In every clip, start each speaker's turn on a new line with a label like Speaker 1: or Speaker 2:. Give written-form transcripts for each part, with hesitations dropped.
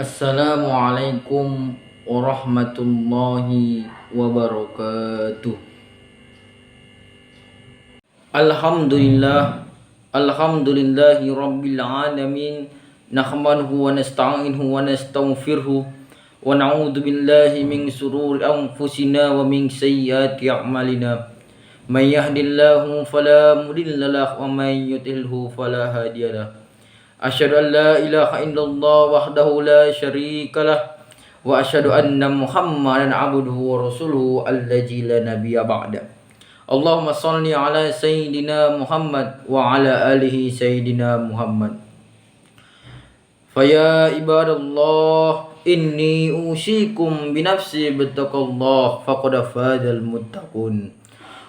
Speaker 1: Assalamualaikum warahmatullahi wabarakatuh. Alhamdulillahi rabbil alamin. Nahmaduhu wa nasta'inuhu wa nastaghfiruhu wa na'udzu billahi min shururi anfusina wa min sayyiati a'malina. May yahdihillahu fala mudilla lahu wa may yudlilhu fala hadiyalah. Asyhadu an la ilaha illallah wahdahu la syarika lah wa asyhadu anna Muhammadan abduhu wa rasuluhu allazi la nabiyya ba'da. Allahumma shalli ala sayyidina Muhammad wa ala alihi sayyidina Muhammad. Faya ibadallah inni usikum binafsi bittaqallah faqad fazal muttaqun.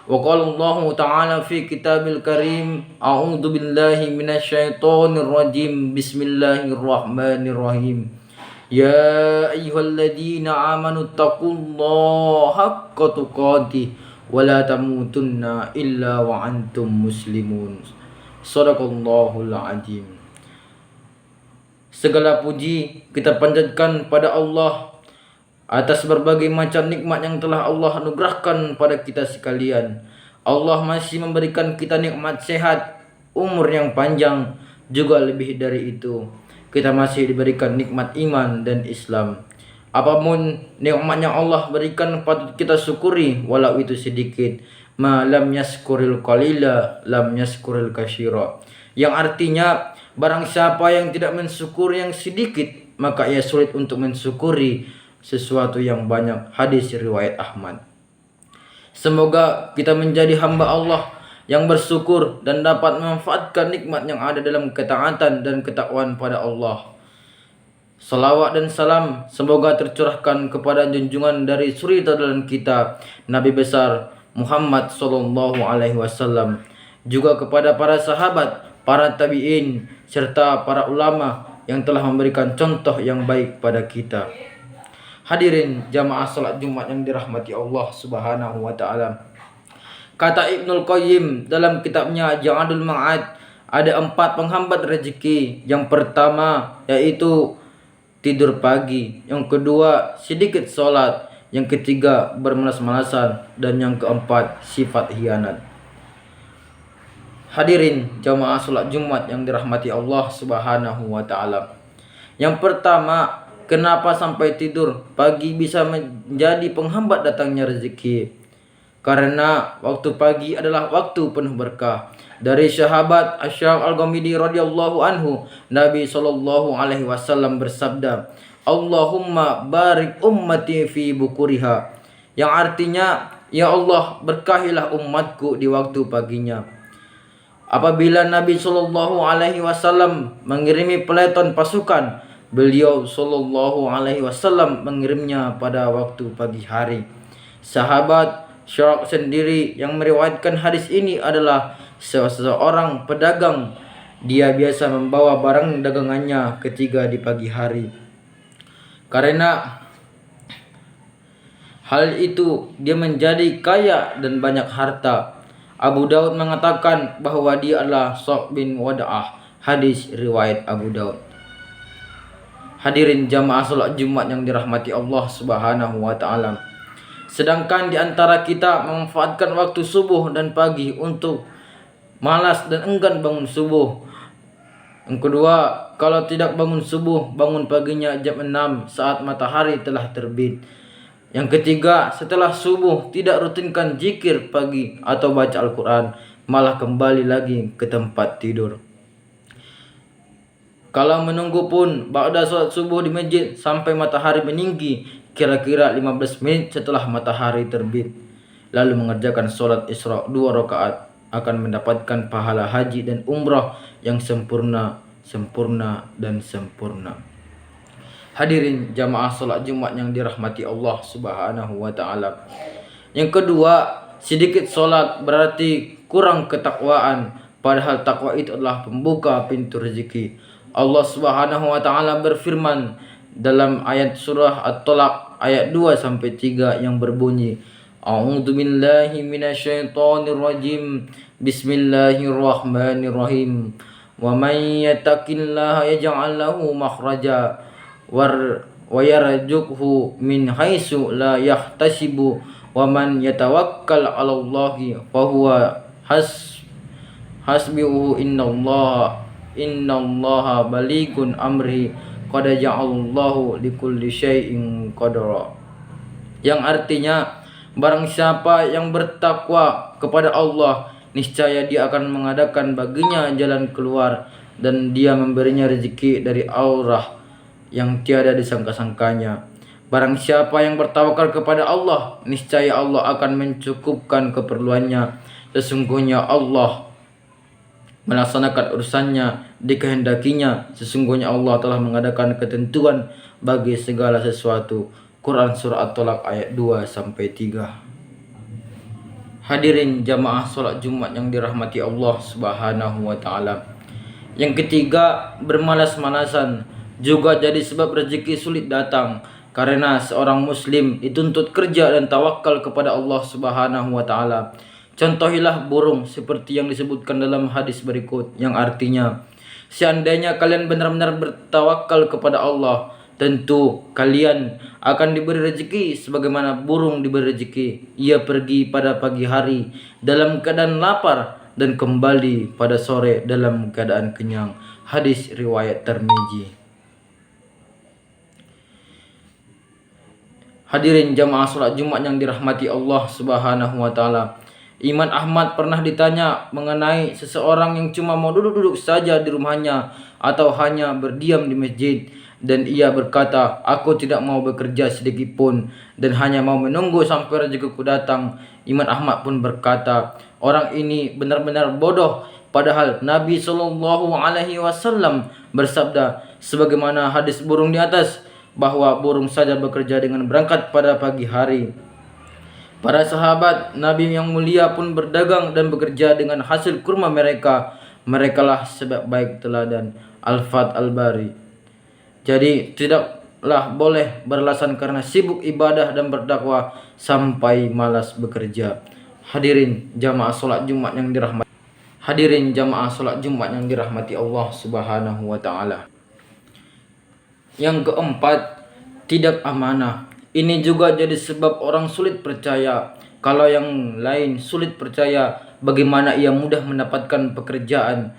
Speaker 1: Wa qala Allah Ta'ala fi kitabil karim, a'udzu billahi minasyaitonir rajim, bismillahirrahmanirrahim. Ya ayyuhalladzina amanu taqullaha haqqa tuqatih wa la tamutunna illa wa antum muslimun. Shadaqallahul azim. Segala puji kita panjatkan pada Allah atas berbagai macam nikmat yang telah Allah anugerahkan pada kita sekalian. Allah masih memberikan kita nikmat sehat, umur yang panjang, juga lebih dari itu kita masih diberikan nikmat iman dan Islam. Apapun nikmat yang Allah berikan patut kita syukuri walau itu sedikit. Ma lam yaskuril qalila lam yaskuril katsira. Yang artinya barang siapa yang tidak mensyukuri yang sedikit, maka ia sulit untuk mensyukuri sesuatu yang banyak. Hadis riwayat Ahmad. Semoga kita menjadi hamba Allah yang bersyukur dan dapat memanfaatkan nikmat yang ada dalam ketaatan dan ketakwaan pada Allah. Salawat dan salam semoga tercurahkan kepada junjungan dari suri teladan kita, Nabi besar Muhammad sallallahu alaihi wasallam, juga kepada para sahabat, para tabi'in, serta para ulama yang telah memberikan contoh yang baik pada kita. Hadirin jamaah salat Jumat yang dirahmati Allah Subhanahu wa taala. Kata Ibnul Qayyim dalam kitabnya Ja'adul Ma'ad, ada 4 penghambat rezeki. Yang pertama yaitu tidur pagi, yang kedua sedikit salat, yang ketiga bermalas-malasan, dan yang keempat sifat khianat. Hadirin jamaah salat Jumat yang dirahmati Allah Subhanahu wa taala. Yang pertama, kenapa sampai tidur pagi bisa menjadi penghambat datangnya rezeki? Karena waktu pagi adalah waktu penuh berkah. Dari sahabat Asy-Syaikh Al-Ghamidi radhiyallahu anhu, Nabi sallallahu alaihi wasallam bersabda, Allahumma barik ummati fi bukuriha, yang artinya, ya Allah berkahilah umatku di waktu paginya. Apabila Nabi sallallahu alaihi wasallam mengirimi peleton pasukan, beliau sallallahu alaihi wasallam mengirimnya pada waktu pagi hari. Sahabat Syaraq sendiri yang meriwayatkan hadis ini adalah seorang pedagang. Dia biasa membawa barang dagangannya ketika di pagi hari. Karena hal itu dia menjadi kaya dan banyak harta. Abu Daud mengatakan bahwa dia adalah Sa'd bin Wada'ah. Hadis riwayat Abu Daud. Hadirin jamaah salat Jumat yang dirahmati Allah Subhanahu wa taala. Sedangkan di antara kita memanfaatkan waktu subuh dan pagi untuk malas dan enggan bangun subuh. Yang kedua, kalau tidak bangun subuh, bangun paginya jam 6 saat matahari telah terbit. Yang ketiga, setelah subuh tidak rutinkan zikir pagi atau baca Al-Quran, malah kembali lagi ke tempat tidur. Kalau menunggu pun ba'da sholat subuh di masjid sampai matahari meninggi, kira-kira 15 menit setelah matahari terbit, lalu mengerjakan sholat Isra 2 rakaat, akan mendapatkan pahala haji dan umrah yang sempurna dan sempurna. Hadirin jamaah sholat Jumat yang dirahmati Allah Subhanahu wa taala. Yang kedua, sedikit sholat berarti kurang ketakwaan, padahal takwa itu adalah pembuka pintu rezeki. Allah Subhanahu wa taala berfirman dalam ayat surah At-Talaq ayat 2 sampai 3 yang berbunyi, A'udzu billahi minasyaitonir rajim. Bismillahirrahmanirrahim. Wa may yattaqillaha yaj'al lahu makhraja wa yarzuqhu min haitsu la yahtasibu wa man yatawakkal 'alallahi fa huwa hasbuhu innallaha balighun amri qad ja'alallahu likulli syai'in qadara. Yang artinya, barang siapa yang bertakwa kepada Allah, niscaya Dia akan mengadakan baginya jalan keluar dan Dia memberinya rezeki dari aurah yang tiada disangka-sangkanya. Barang siapa yang bertawakal kepada Allah, niscaya Allah akan mencukupkan keperluannya. Sesungguhnya Allah melaksanakan urusannya dikehendakinya. Sesungguhnya Allah telah mengadakan ketentuan bagi segala sesuatu. Quran surah At-Talaq ayat 2 sampai 3. Hadirin jamaah sholat Jumat yang dirahmati Allah Subhanahu wa taala. Yang ketiga, bermalas-malasan juga jadi sebab rezeki sulit datang, karena seorang muslim dituntut kerja dan tawakal kepada Allah Subhanahu wa taala. Contohilah burung seperti yang disebutkan dalam hadis berikut, yang artinya, seandainya kalian benar-benar bertawakal kepada Allah, tentu kalian akan diberi rezeki sebagaimana burung diberi rezeki. Ia pergi pada pagi hari dalam keadaan lapar dan kembali pada sore dalam keadaan kenyang. Hadis riwayat Tirmizi. Hadirin jamaah salat Jumat yang dirahmati Allah Subhanahu wa taala. Imam Ahmad pernah ditanya mengenai seseorang yang cuma mau duduk-duduk saja di rumahnya atau hanya berdiam di masjid, dan ia berkata, aku tidak mau bekerja sedikit pun dan hanya mau menunggu sampai rezekiku datang. Imam Ahmad pun berkata, orang ini benar-benar bodoh, padahal Nabi SAW bersabda sebagaimana hadis burung di atas, bahwa burung saja bekerja dengan berangkat pada pagi hari. Para sahabat Nabi yang mulia pun berdagang dan bekerja dengan hasil kurma mereka. Merekalah sebab baik teladan. Al-Fath Al-Bari. Jadi tidaklah boleh beralasan karena sibuk ibadah dan berdakwah sampai malas bekerja. Hadirin jamaah salat Jumat yang dirahmati. Hadirin jamaah salat Jumat yang dirahmati Allah Subhanahu wa taala. Yang keempat, tidak amanah. Ini juga jadi sebab orang sulit percaya. Kalau yang lain sulit percaya, bagaimana ia mudah mendapatkan pekerjaan,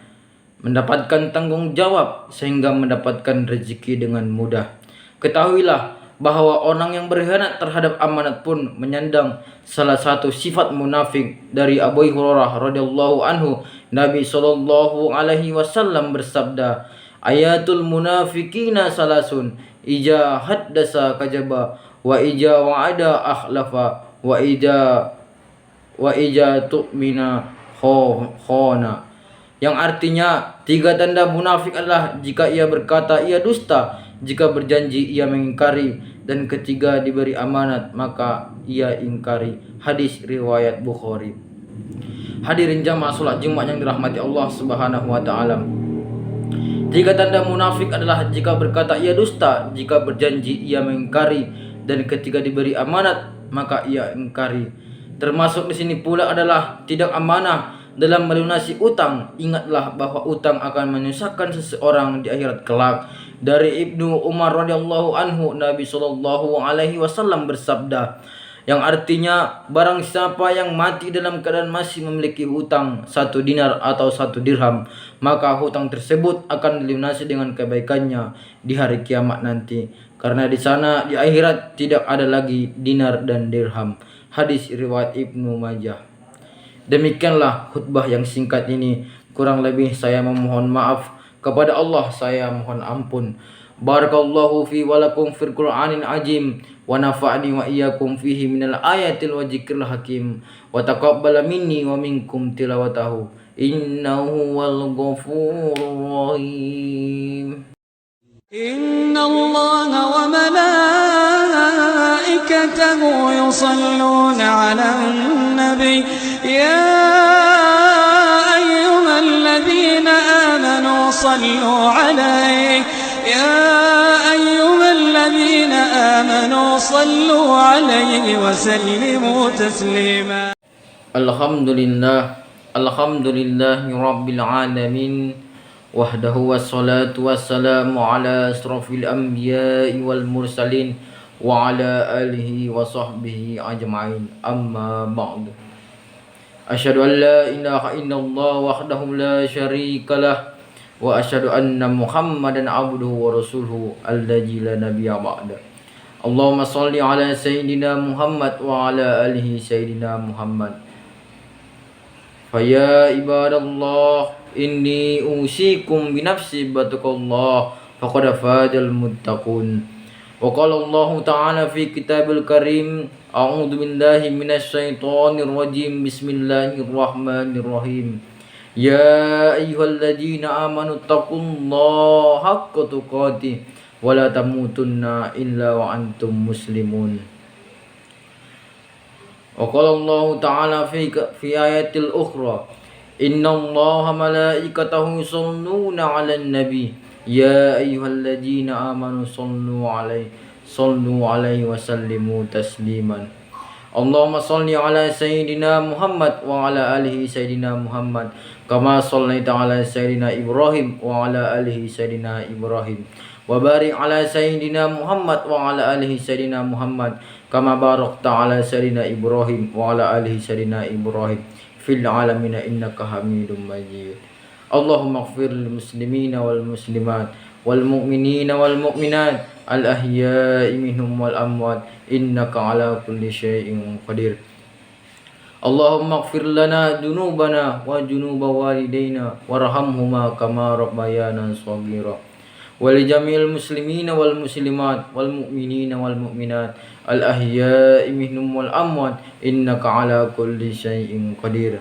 Speaker 1: mendapatkan tanggung jawab, sehingga mendapatkan rezeki dengan mudah. Ketahuilah bahwa orang yang berkhianat terhadap amanat pun menyandang salah satu sifat munafik. Dari Abu Hurairah radhiyallahu anhu, Nabi SAW bersabda, ayatul munafikina salasun, ija haddasa kajaba, wa ija wa'ada akhlafa, wa ija tu'mina khona. Yang artinya, 3 tanda munafik adalah jika ia berkata ia dusta, jika berjanji ia mengingkari, dan ketiga diberi amanat maka ia ingkari. Hadis riwayat Bukhari. Hadirin jamaah salat Jumat yang dirahmati Allah Subhanahu wa taala. 3 tanda munafik adalah jika berkata ia dusta, jika berjanji ia mengingkari, dan ketika diberi amanat maka ia ingkari. Termasuk di sini pula adalah tidak amanah dalam melunasi utang. Ingatlah bahwa utang akan menyusahkan seseorang di akhirat kelak. Dari Ibnu Umar radhiyallahu anhu, Nabi SAW bersabda, yang artinya barang siapa yang mati dalam keadaan masih memiliki hutang 1 dinar atau 1 dirham, maka hutang tersebut akan dilunasi dengan kebaikannya di hari kiamat nanti, karena di sana di akhirat tidak ada lagi dinar dan dirham. Hadis riwayat Ibnu Majah. Demikianlah khutbah yang singkat ini, kurang lebih saya memohon maaf kepada Allah, saya mohon ampun. Barakallahu fi walakum fil Qur'anil azim wa nafa'ni wa iyyakum fihi minal ayatil wa dzikril hakim wa taqabbala minni wa minkum tilawatahu innahu wal ghafurur rahim.
Speaker 2: Inna Allah wa malaikatahu yusalluna 'alan nabi ya ayyuhalladzina amanu sallu 'alaihi صلوا عليه وسلموا تسليما.
Speaker 1: Alhamdulillahi rabbil alamin wahdahu wassalatu wassalamu ala asrafil anbiya'i wal mursalin wa ala alihi wa sahbihi ajma'in, amma ba'du. Asyhadu an la ilaha illallah wahdahu la syarika lah wa asyhadu anna Muhammadan abduhu wa rasuluhu alladzi la nabiyya ba'da. Allahumma shalli ala sayyidina Muhammad wa ala alihi sayyidina Muhammad. Faya ibadallah inni usikum binafsi battaqullah faqad fadal muttaqun. Wa qala Allah ta'ala fi kitabil karim, a'udzu billahi minasy syaithanir rajim, bismillahirrahmanirrahim. Ya ayyuhalladzina amanu taqullaha haqqa tuqatih wa la tamutunna illa wa antum muslimun. Wa qala Allah ta'ala fi ayatil ukhra, innallaha malaikatahu yusholluna 'alan nabi ya ayyuhalladzina amanu sallu 'alaihi wa sallimu tasliman. Allahumma shalli ala sayyidina Muhammad wa ala alihi sayyidina Muhammad kama shallaita ala sayyidina Ibrahim wa ala alihi sayyidina Ibrahim wa barik ala sayyidina Muhammad wa ala alihi sayyidina Muhammad kama barakta ala sayyidina Ibrahim wa ala alihi sayyidina Ibrahim fil alamin innaka Hamidum Majid. Allahumma ighfir lil muslimina wal muslimat wal mu'minina wal mu'minat al ahya'i minhum wal amwat innaka ala kulli syai'in qadir. Allahumma ighfir lana dzunubana wa dzunuba walidayna warhamhuma kama rabbayana shaghira. Walijamil muslimina wal muslimat wal mu'minina wal mu'minat al ahya'i minhum wal amwat innaka ala kulli syai'in qadir.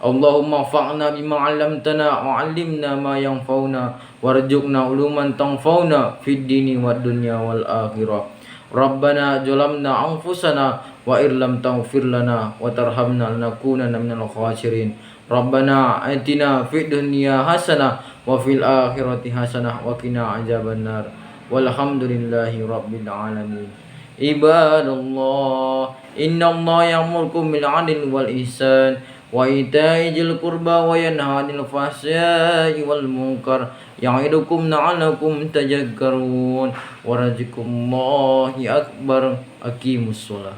Speaker 1: Allahumma fa'na bima 'allamtana wa 'allimna ma yanfa'una warzuqna uluman tanfa'una fid dini wad dunya wal akhirah. Rabbana zalamna anfusana wa illam taghfir lana wa tarhamna lanakunanna minal khasirin. Rabbana atina fid dunya hasanah wa fil akhirati hasanah wa qina adzabannar. Walhamdulillahi rabbil alamin. Ibadallah, innallaha ya'murukum bil 'adli wal ihsan wa ita'i dzil qurba wa yanha 'anil fahsya'i wal munkar ya'idukum la'allakum tadhakkarun. Wa rizqullahi akbar. Aqimus shalah.